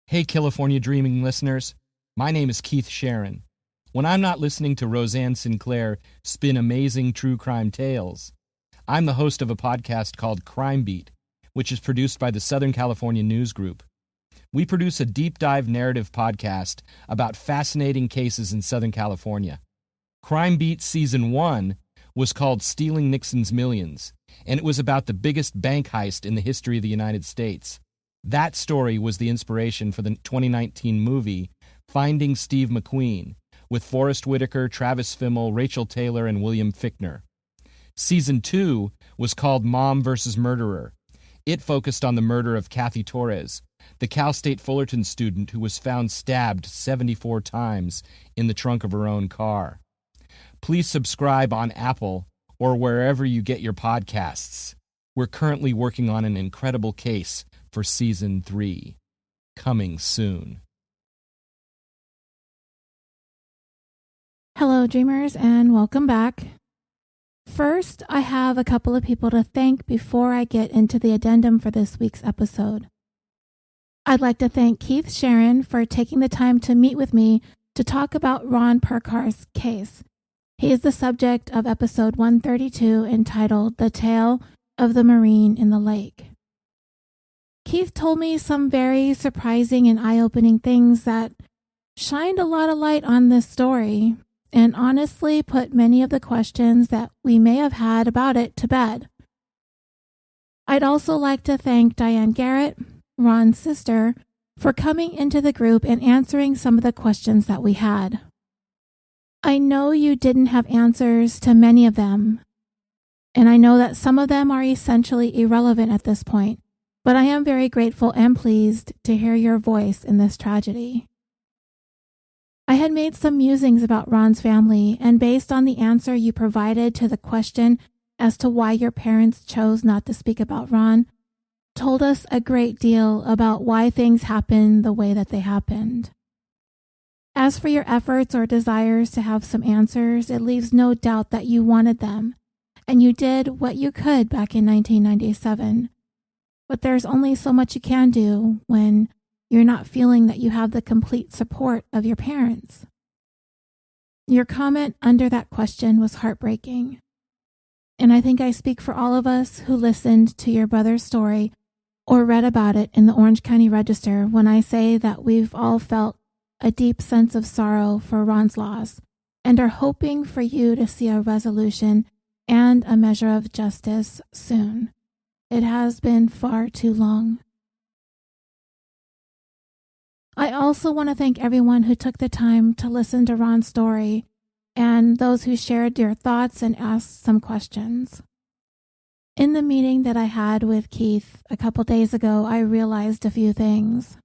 Hey, California Dreaming listeners. My name is Keith Sharon. When I'm not listening to Roseanne Sinclair spin amazing true crime tales, I'm the host of a podcast called Crime Beat, which is produced by the Southern California News Group. We produce a deep dive narrative podcast about fascinating cases in Southern California. Crime Beat Season 1 was called Stealing Nixon's Millions, and it was about the biggest bank heist in the history of the United States. That story was the inspiration for the 2019 movie Finding Steve McQueen, with Forrest Whitaker, Travis Fimmel, Rachel Taylor, and William Fichtner. Season 2 was called Mom vs. Murderer. It focused on the murder of Kathy Torres, the Cal State Fullerton student who was found stabbed 74 times in the trunk of her own car. Please subscribe on Apple or wherever you get your podcasts. We're currently working on an incredible case for Season 3. Coming soon. Hello, dreamers, and welcome back. First, I have a couple of people to thank before I get into the addendum for this week's episode. I'd like to thank Keith Sharon for taking the time to meet with me to talk about Ron Parkhurst's case. He is the subject of episode 132 entitled The Tale of the Marine in the Lake. Keith told me some very surprising and eye-opening things that shined a lot of light on this story and honestly put many of the questions that we may have had about it to bed. I'd also like to thank Diane Garrett, Ron's sister, for coming into the group and answering some of the questions that we had. I know you didn't have answers to many of them, and I know that some of them are essentially irrelevant at this point. But I am very grateful and pleased to hear your voice in this tragedy. I had made some musings about Ron's family, and based on the answer you provided to the question as to why your parents chose not to speak about Ron, told us a great deal about why things happened the way that they happened. As for your efforts or desires to have some answers, it leaves no doubt that you wanted them, and you did what you could back in 1997. But there's only so much you can do when you're not feeling that you have the complete support of your parents. Your comment under that question was heartbreaking. And I think I speak for all of us who listened to your brother's story or read about it in the Orange County Register when I say that we've all felt a deep sense of sorrow for Ron's loss and are hoping for you to see a resolution and a measure of justice soon. It has been far too long. I also want to thank everyone who took the time to listen to Ron's story and those who shared their thoughts and asked some questions. In the meeting that I had with Keith a couple days ago, I realized a few things.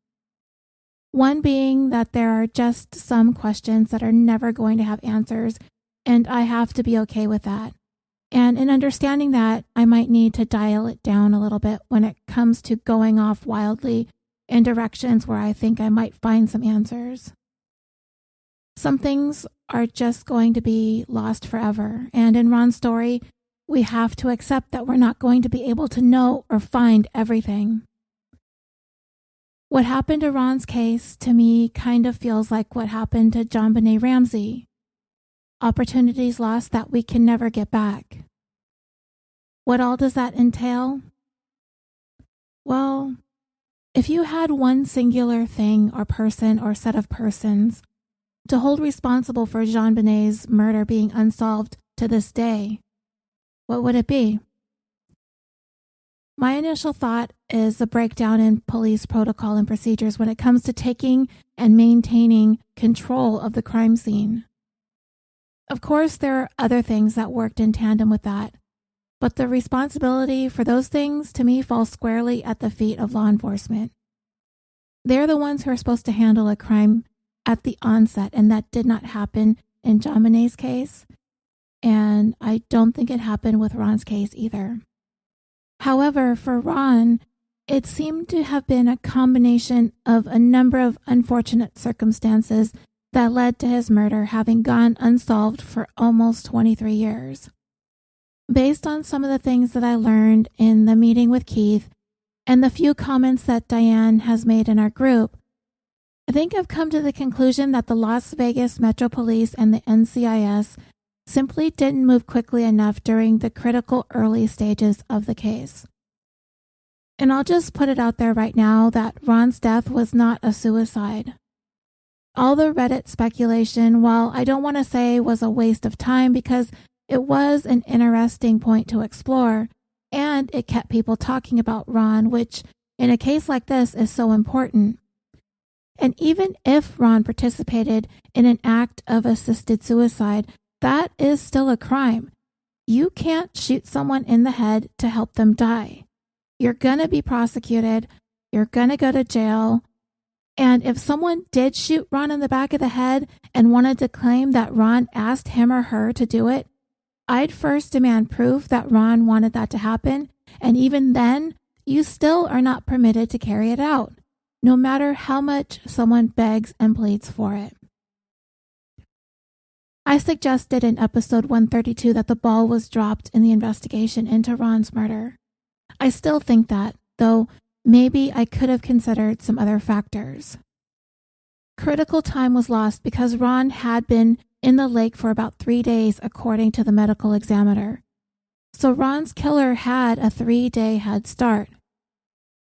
One being that there are just some questions that are never going to have answers, and I have to be okay with that. And in understanding that, I might need to dial it down a little bit when it comes to going off wildly in directions where I think I might find some answers. Some things are just going to be lost forever, and in Ron's story, we have to accept that we're not going to be able to know or find everything. What happened to Ron's case, to me, kind of feels like what happened to JonBenet Ramsey. Opportunities lost that we can never get back. What all does that entail? Well, if you had one singular thing or person or set of persons to hold responsible for JonBenet's murder being unsolved to this day, what would it be? My initial thought is a breakdown in police protocol and procedures when it comes to taking and maintaining control of the crime scene. Of course, there are other things that worked in tandem with that, but the responsibility for those things, to me, falls squarely at the feet of law enforcement. They're the ones who are supposed to handle a crime at the onset, and that did not happen in JonBenet's case, and I don't think it happened with Ron's case either. However, for Ron, it seemed to have been a combination of a number of unfortunate circumstances that led to his murder having gone unsolved for almost 23 years. Based on some of the things that I learned in the meeting with Keith and the few comments that Diane has made in our group, I think I've come to the conclusion that the Las Vegas Metro Police and the NCIS simply didn't move quickly enough during the critical early stages of the case. And I'll just put it out there right now that Ron's death was not a suicide. All the Reddit speculation, while I don't want to say was a waste of time because it was an interesting point to explore, and it kept people talking about Ron, which in a case like this is so important. And even if Ron participated in an act of assisted suicide, that is still a crime. You can't shoot someone in the head to help them die. You're going to be prosecuted. You're going to go to jail. And if someone did shoot Ron in the back of the head and wanted to claim that Ron asked him or her to do it, I'd first demand proof that Ron wanted that to happen. And even then, you still are not permitted to carry it out, no matter how much someone begs and pleads for it. I suggested in episode 132 that the ball was dropped in the investigation into Ron's murder. I still think that, though maybe I could have considered some other factors. Critical time was lost because Ron had been in the lake for about 3 days, according to the medical examiner. So Ron's killer had a 3-day head start.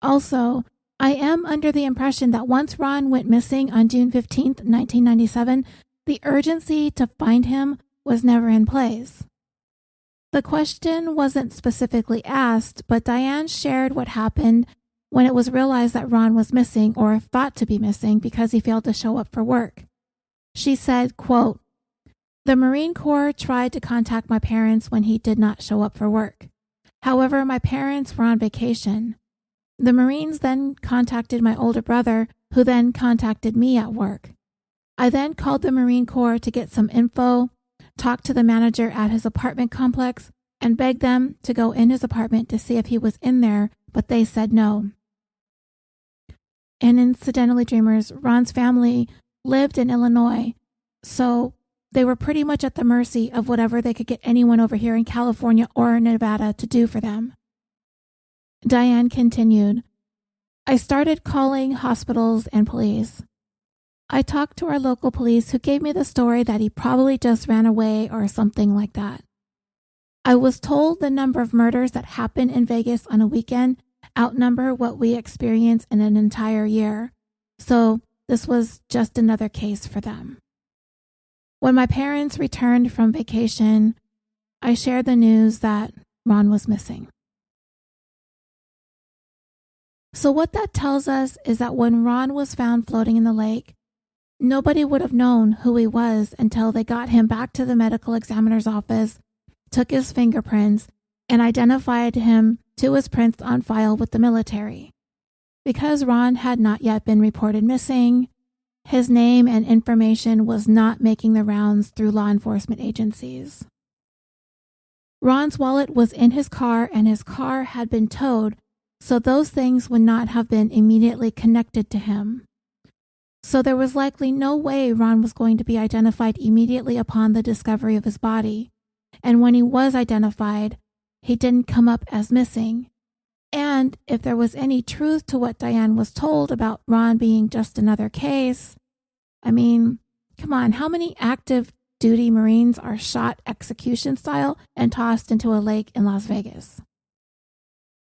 Also, I am under the impression that once Ron went missing on June 15th, 1997, the urgency to find him was never in place. The question wasn't specifically asked, but Diane shared what happened when it was realized that Ron was missing or thought to be missing because he failed to show up for work. She said, quote, "The Marine Corps tried to contact my parents when he did not show up for work. However, my parents were on vacation. The Marines then contacted my older brother, who then contacted me at work. I then called the Marine Corps to get some info, talked to the manager at his apartment complex, and begged them to go in his apartment to see if he was in there, but they said no." And incidentally, dreamers, Ron's family lived in Illinois, so they were pretty much at the mercy of whatever they could get anyone over here in California or Nevada to do for them. Diane continued, "I started calling hospitals and police. I talked to our local police who gave me the story that he probably just ran away or something like that. I was told the number of murders that happen in Vegas on a weekend outnumber what we experience in an entire year, so this was just another case for them. When my parents returned from vacation, I shared the news that Ron was missing." So what that tells us is that when Ron was found floating in the lake, nobody would have known who he was until they got him back to the medical examiner's office, took his fingerprints, and identified him to his prints on file with the military. Because Ron had not yet been reported missing, his name and information was not making the rounds through law enforcement agencies. Ron's wallet was in his car and his car had been towed, so those things would not have been immediately connected to him. So there was likely no way Ron was going to be identified immediately upon the discovery of his body. And when he was identified, he didn't come up as missing. And if there was any truth to what Diane was told about Ron being just another case, I mean, come on, how many active duty Marines are shot execution style and tossed into a lake in Las Vegas?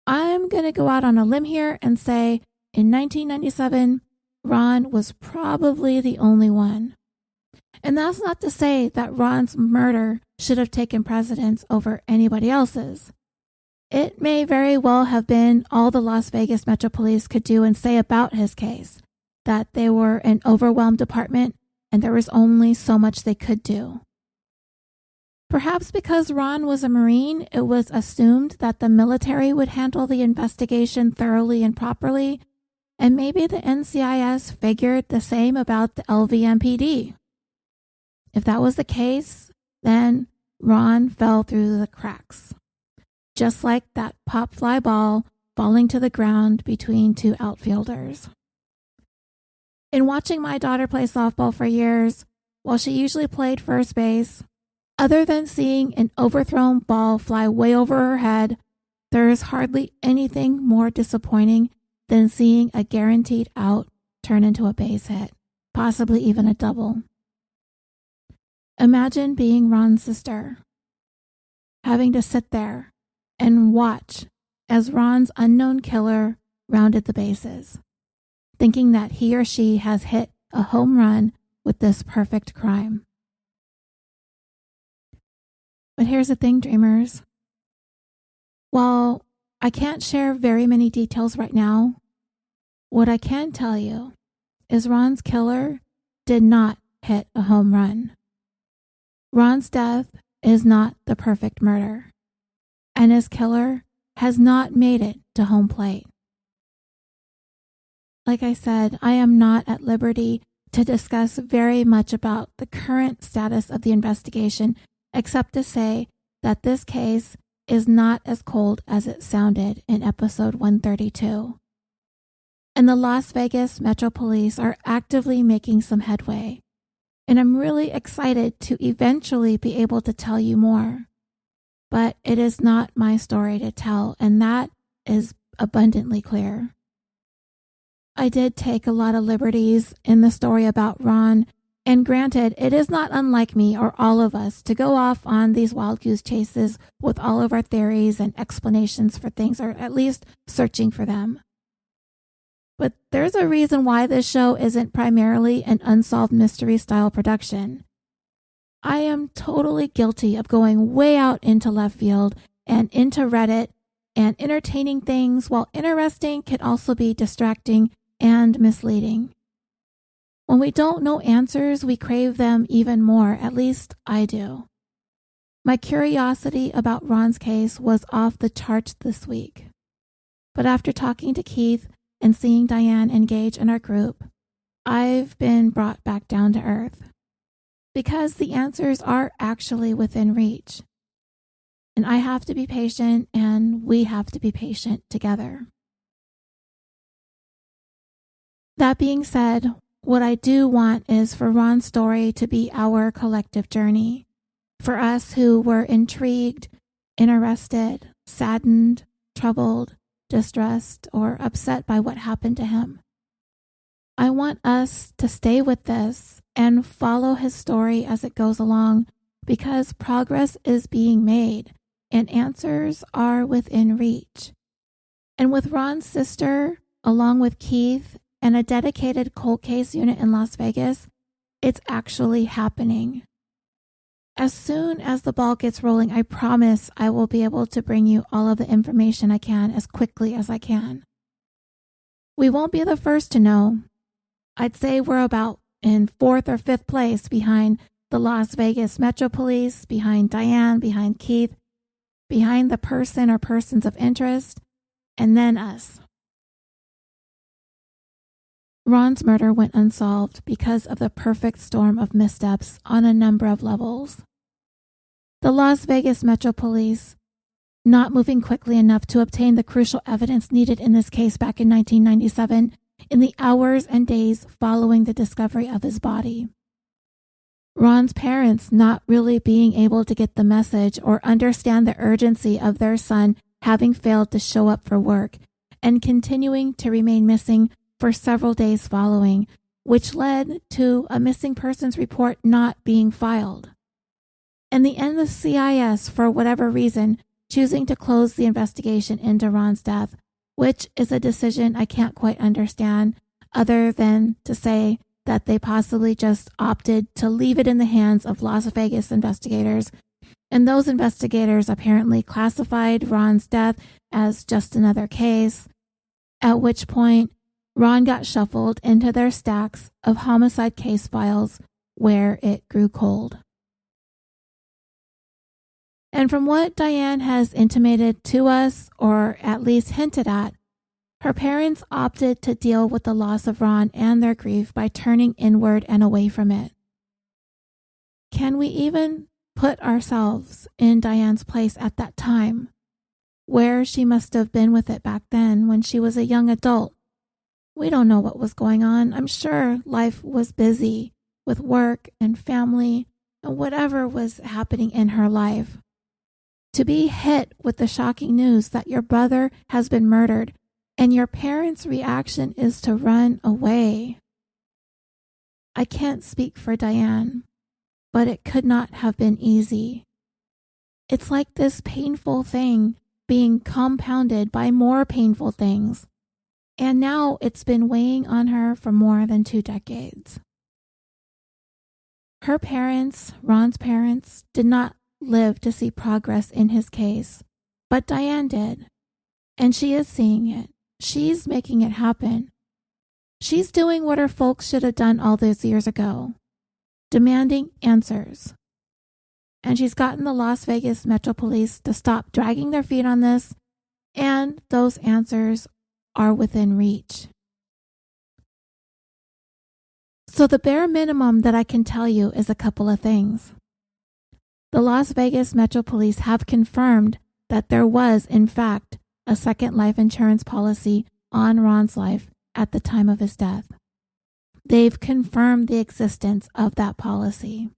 I'm going to go out on a limb here and say in 1997, Ron was probably the only one. And that's not to say that Ron's murder should have taken precedence over anybody else's. It may very well have been all the Las Vegas Metro Police could do and say about his case, that they were an overwhelmed department and there was only so much they could do. Perhaps because Ron was a Marine, it was assumed that the military would handle the investigation thoroughly and properly, and maybe the NCIS figured the same about the LVMPD. If that was the case, then Ron fell through the cracks, just like that pop fly ball falling to the ground between two outfielders. In watching my daughter play softball for years, while she usually played first base, other than seeing an overthrown ball fly way over her head, there is hardly anything more disappointing than seeing a guaranteed out turn into a base hit. possibly even a double. Imagine being Ron's sister, having to sit there and watch as Ron's unknown killer rounded the bases, thinking that he or she has hit a home run with this perfect crime. But here's the thing, dreamers. While I can't share very many details right now, what I can tell you is Ron's killer did not hit a home run. Ron's death is not the perfect murder, and his killer has not made it to home plate. Like I said, I am not at liberty to discuss very much about the current status of the investigation, except to say that this case is not as cold as it sounded in episode 132. And the Las Vegas Metro Police are actively making some headway. And I'm really excited to eventually be able to tell you more. But it is not my story to tell, and that is abundantly clear. I did take a lot of liberties in the story about Ron, and granted, it is not unlike me or all of us to go off on these wild goose chases with all of our theories and explanations for things, or at least searching for them. But there's a reason why this show isn't primarily an unsolved mystery style production. I am totally guilty of going way out into left field and into Reddit, and entertaining things, while interesting, can also be distracting and misleading. When we don't know answers, we crave them even more, at least I do. My curiosity about Ron's case was off the charts this week. But after talking to Keith and seeing Diane engage in our group, I've been brought back down to earth. Because the answers are actually within reach. And I have to be patient, and we have to be patient together. That being said, what I do want is for Ron's story to be our collective journey. For us who were intrigued, interested, saddened, troubled, distressed, or upset by what happened to him. I want us to stay with this and follow his story as it goes along, because progress is being made and answers are within reach. And with Ron's sister, along with Keith and a dedicated cold case unit in Las Vegas, it's actually happening. As soon as the ball gets rolling, I promise I will be able to bring you all of the information I can as quickly as I can. We won't be the first to know. I'd say we're about in 4th or 5th place behind the Las Vegas Metro Police, behind Diane, behind Keith, behind the person or persons of interest, and then us. Ron's murder went unsolved because of the perfect storm of missteps on a number of levels. The Las Vegas Metro Police, not moving quickly enough to obtain the crucial evidence needed in this case back in 1997, in the hours and days following the discovery of his body. Ron's parents not really being able to get the message or understand the urgency of their son having failed to show up for work and continuing to remain missing for several days following, which led to a missing persons report not being filed. And the NCIS, for whatever reason, choosing to close the investigation into Ron's death, which is a decision I can't quite understand, other than to say that they possibly just opted to leave it in the hands of Las Vegas investigators, and those investigators apparently classified Ron's death as just another case, at which point Ron got shuffled into their stacks of homicide case files where it grew cold. And from what Diane has intimated to us, or at least hinted at, her parents opted to deal with the loss of Ron and their grief by turning inward and away from it. Can we even put ourselves in Diane's place at that time, where she must have been with it back then when she was a young adult? We don't know what was going on. I'm sure life was busy with work and family and whatever was happening in her life. To be hit with the shocking news that your brother has been murdered and your parents' reaction is to run away. I can't speak for Diane, but it could not have been easy. It's like this painful thing being compounded by more painful things, and now it's been weighing on her for more than 2 decades. Her parents, Ron's parents, did not live to see progress in his case, but Diane did, and she is seeing it. She's making it happen. She's doing what her folks should have done all those years ago, demanding answers. And she's gotten the Las Vegas Metro Police to stop dragging their feet on this, and those answers are within reach. So the bare minimum that I can tell you is a couple of things. The Las Vegas Metro Police have confirmed that there was, in fact, a second life insurance policy on Ron's life at the time of his death. They've confirmed the existence of that policy.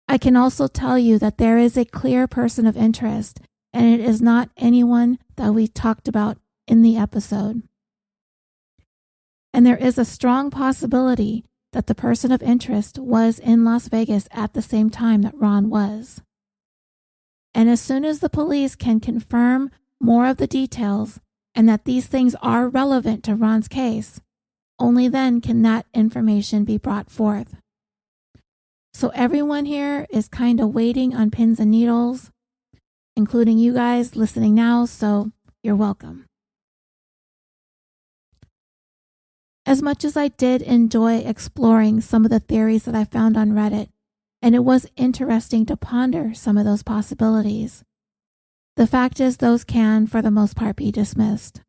I can also tell you that there is a clear person of interest, and it is not anyone that we talked about in the episode. And there is a strong possibility that the person of interest was in Las Vegas at the same time that Ron was. And as soon as the police can confirm more of the details and that these things are relevant to Ron's case, only then can that information be brought forth. So everyone here is kind of waiting on pins and needles, including you guys listening now, so you're welcome. As much as I did enjoy exploring some of the theories that I found on Reddit, and it was interesting to ponder some of those possibilities, the fact is those can, for the most part, be dismissed.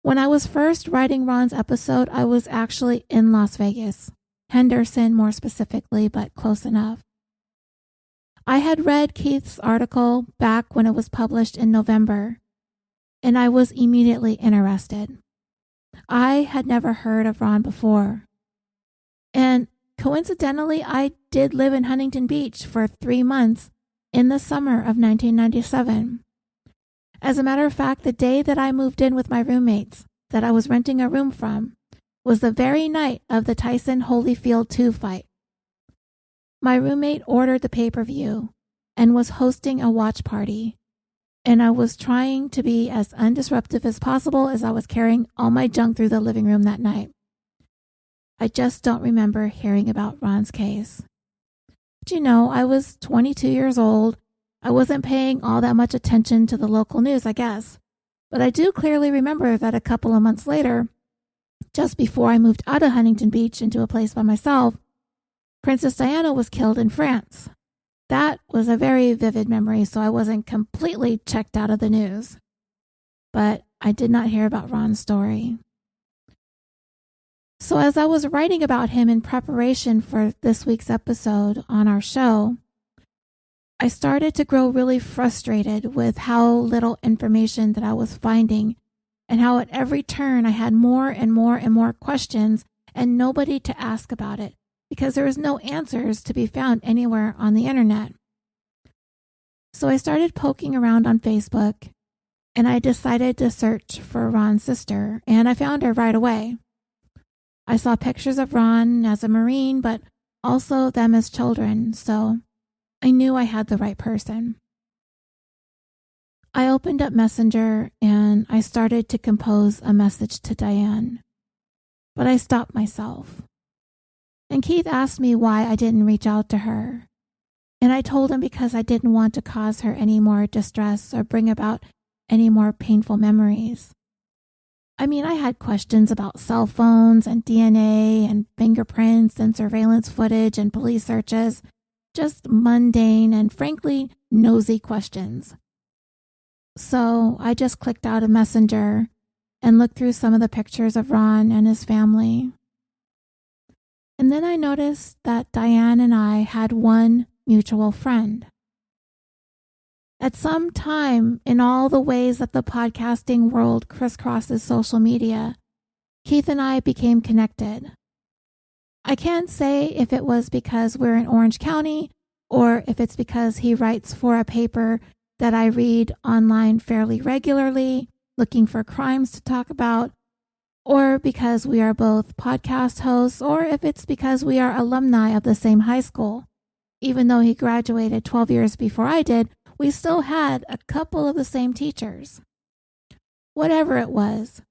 When I was first writing Ron's episode, I was actually in Las Vegas, Henderson more specifically, but close enough. I had read Keith's article back when it was published in November, and I was immediately interested. I had never heard of Ron before. And coincidentally, I did live in Huntington Beach for 3 months in the summer of 1997. As a matter of fact, the day that I moved in with my roommates that I was renting a room from was the very night of the Tyson Holyfield 2 fight. My roommate ordered the pay-per-view and was hosting a watch party, and I was trying to be as undisruptive as possible as I was carrying all my junk through the living room that night. I just don't remember hearing about Ron's case. But you know, I was 22 years old. I wasn't paying all that much attention to the local news, I guess. But I do clearly remember that a couple of months later, just before I moved out of Huntington Beach into a place by myself, Princess Diana was killed in France. That was a very vivid memory, so I wasn't completely checked out of the news. But I did not hear about Ron's story. So as I was writing about him in preparation for this week's episode on our show, I started to grow really frustrated with how little information that I was finding, and how at every turn I had more and more and more questions and nobody to ask about it, because there was no answers to be found anywhere on the internet. So I started poking around on Facebook, and I decided to search for Ron's sister, and I found her right away. I saw pictures of Ron as a Marine, but also them as children, so I knew I had the right person. I opened up Messenger and I started to compose a message to Diane, but I stopped myself. And Keith asked me why I didn't reach out to her, and I told him because I didn't want to cause her any more distress or bring about any more painful memories. I mean, I had questions about cell phones and DNA and fingerprints and surveillance footage and police searches, just mundane and frankly nosy questions. So I just clicked out a Messenger and looked through some of the pictures of Ron and his family. And then I noticed that Diane and I had one mutual friend. At some time in all the ways that the podcasting world crisscrosses social media, Keith and I became connected. I can't say if it was because we're in Orange County or if it's because he writes for a paper that I read online fairly regularly, looking for crimes to talk about, or because we are both podcast hosts, or if it's because we are alumni of the same high school. Even though he graduated 12 years before I did, we still had a couple of the same teachers. Whatever it was,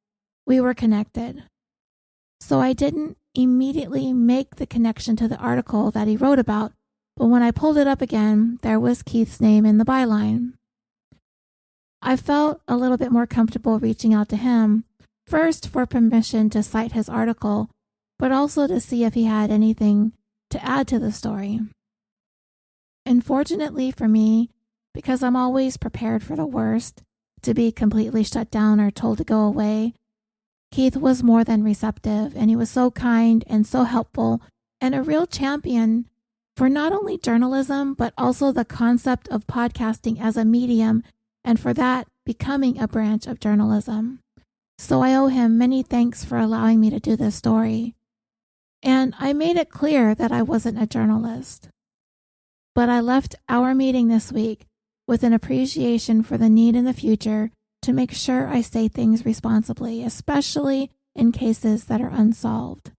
we were connected. So I didn't immediately make the connection to the article that he wrote about, but when I pulled it up again, there was Keith's name in the byline. I felt a little bit more comfortable reaching out to him, first for permission to cite his article, but also to see if he had anything to add to the story. Unfortunately for me, because I'm always prepared for the worst, to be completely shut down or told to go away, Keith was more than receptive, and he was so kind and so helpful and a real champion for not only journalism, but also the concept of podcasting as a medium, and for that becoming a branch of journalism. So I owe him many thanks for allowing me to do this story. And I made it clear that I wasn't a journalist. But I left our meeting this week with an appreciation for the need in the future to make sure I say things responsibly, especially in cases that are unsolved.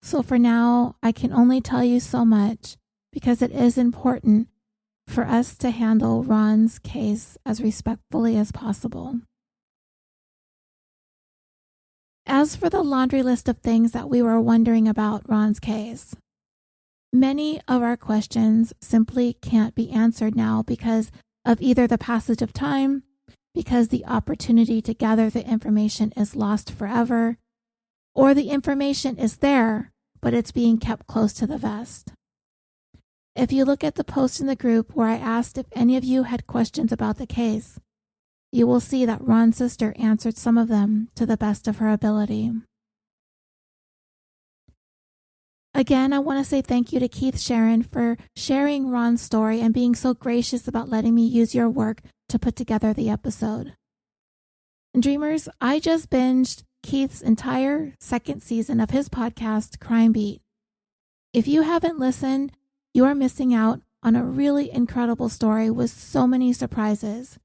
So for now, I can only tell you so much because it is important for us to handle Ron's case as respectfully as possible. As for the laundry list of things that we were wondering about Ron's case, many of our questions simply can't be answered now because of either the passage of time, because the opportunity to gather the information is lost forever, or the information is there, but it's being kept close to the vest. If you look at the post in the group where I asked if any of you had questions about the case, you will see that Ron's sister answered some of them to the best of her ability. Again, I want to say thank you to Keith Sharon for sharing Ron's story and being so gracious about letting me use your work to put together the episode. And Dreamers, I just binged Keith's entire second season of his podcast, Crime Beat. If you haven't listened, you are missing out on a really incredible story with so many surprises.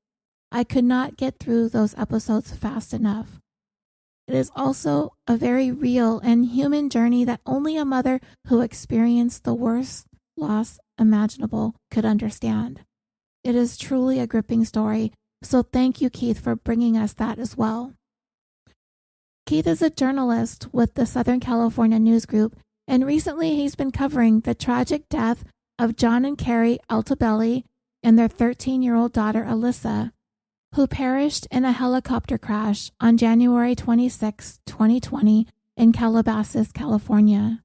I could not get through those episodes fast enough. It is also a very real and human journey that only a mother who experienced the worst loss imaginable could understand. It is truly a gripping story, so thank you, Keith, for bringing us that as well. Keith is a journalist with the Southern California News Group, and recently he's been covering the tragic death of John and Carrie Altobelli and their 13-year-old daughter, Alyssa, who perished in a helicopter crash on January 26, 2020 in Calabasas, California.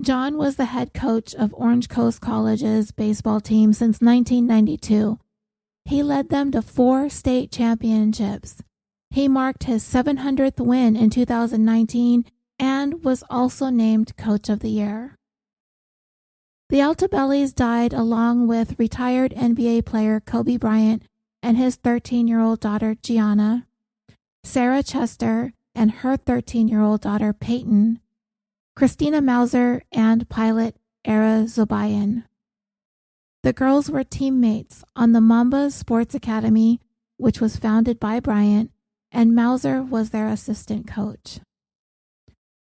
John was the head coach of Orange Coast College's baseball team since 1992. He led them to 4 state championships. He marked his 700th win in 2019 and was also named Coach of the Year. The Altobellis died along with retired NBA player Kobe Bryant and his 13-year-old daughter Gianna, Sarah Chester and her 13-year-old daughter Peyton, Christina Mauser and pilot Era Zobayan. The girls were teammates on the Mamba Sports Academy, which was founded by Bryant, and Mauser was their assistant coach.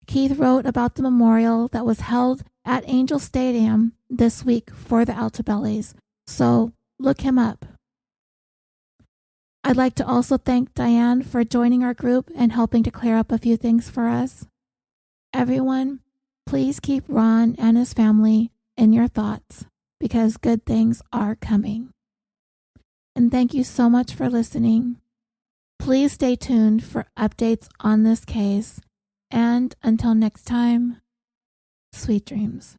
Keith wrote about the memorial that was held at Angel Stadium this week for the Altobellis, so look him up. I'd like to also thank Diane for joining our group and helping to clear up a few things for us. Everyone, please keep Ron and his family in your thoughts because good things are coming. And thank you so much for listening. Please stay tuned for updates on this case. And until next time, sweet dreams.